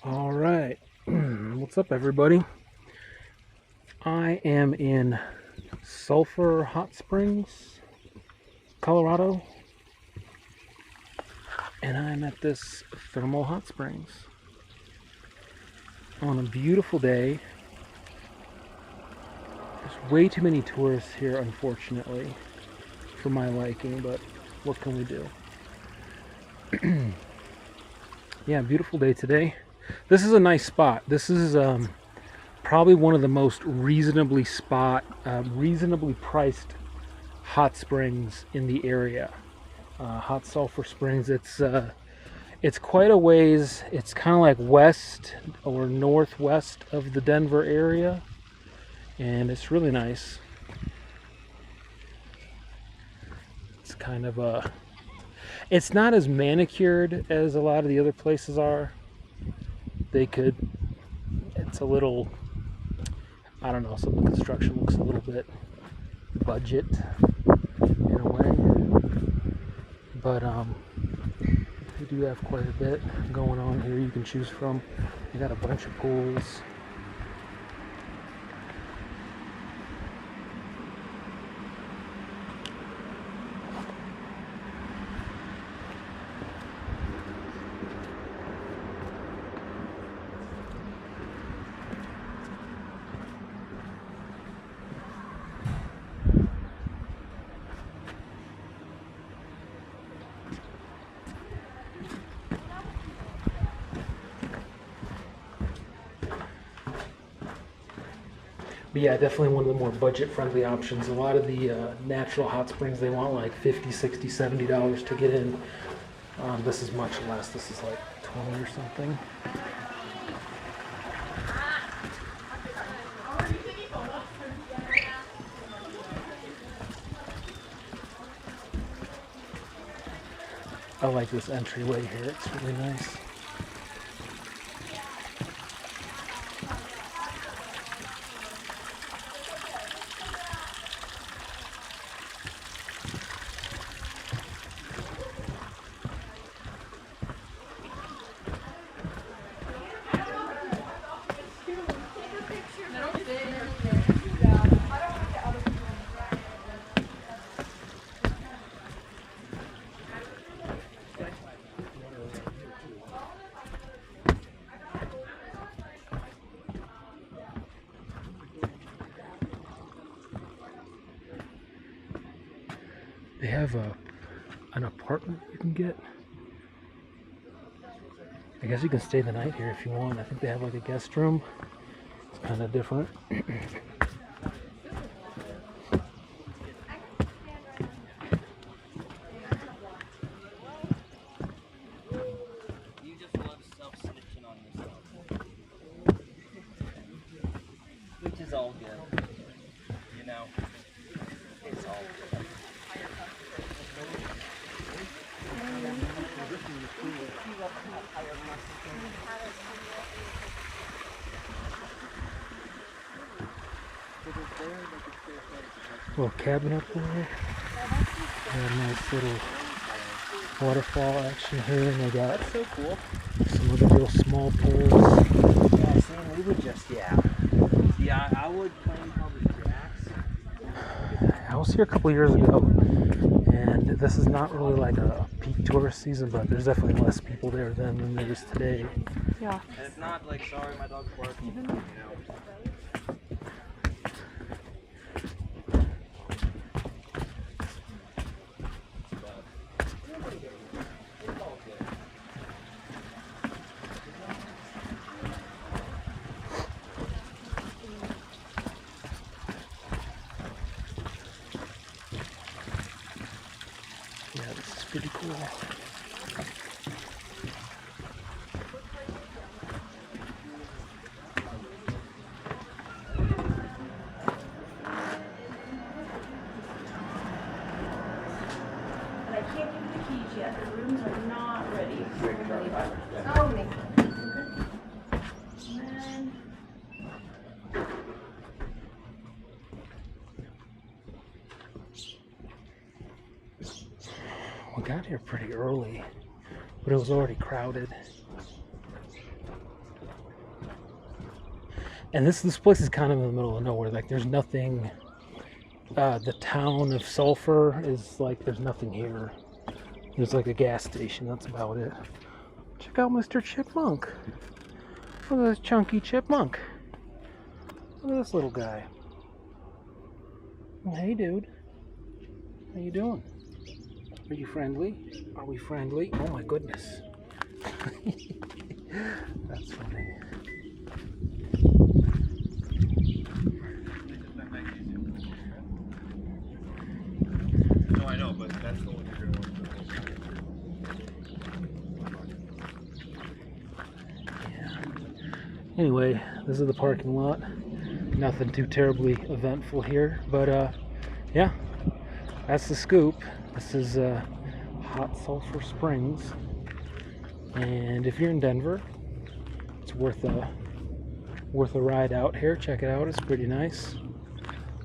All right, what's up, everybody? I am in Sulphur Hot Springs, Colorado, and I'm at this thermal hot springs on a beautiful day. There's way too many tourists here, unfortunately, for my liking, but what can we do? Yeah, beautiful day today. This is a nice spot. This is probably one of the most reasonably priced hot springs in the area. Hot Sulphur Springs. It's quite a ways. It's kind of like west or northwest of the Denver area, and it's really nice. It's kind of a. It's not as manicured as a lot of the other places are. It's a little. I don't know. Some of the construction looks a little bit budget in a way, but we do have quite a bit going on here you can choose from. We got a bunch of pools. But yeah, definitely one of the more budget-friendly options. A lot of the natural hot springs, they want like $50, $60, $70 to get in. This is much less. This is like 20 or something. I like this entryway here. It's really nice. They have an apartment you can get. I guess you can stay the night here if you want. I think they have like a guest room. It's kind of different. Which is all good, you know, it's all good. Little cabin up there. Got a nice little waterfall action here, and they got So cool. some other real small pools. Yeah, Sam, we would just, yeah, I would claim probably jacks. I was here a couple years ago, and this is not really like a peak tourist season, but there's definitely less people there then than there is today. Yeah. And it's not like, sorry, my dog's barking, you know. Yeah, this is pretty cool. But I can't give you the keys yet. The rooms are not ready. Oh, Nick. And We got here pretty early, but it was already crowded. And this place is kind of in the middle of nowhere. Like there's nothing. The town of Sulphur is like there's nothing here. There's like a gas station. That's about it. Check out Mr. Chipmunk. Look at this chunky chipmunk. Look at this little guy. Hey, dude. How you doing? Are you friendly? Are we friendly? Oh my goodness. That's funny. No, I know, but that's the one you're going to want to. Yeah. Anyway, this is the parking lot. Nothing too terribly eventful here, but yeah, that's the scoop. This is Hot Sulphur Springs, and if you're in Denver, it's worth a ride out here. Check it out; it's pretty nice.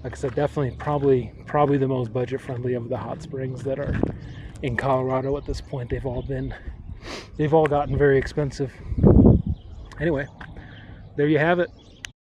Like I said, definitely, probably the most budget friendly of the hot springs that are in Colorado at this point. They've all gotten very expensive. Anyway, there you have it.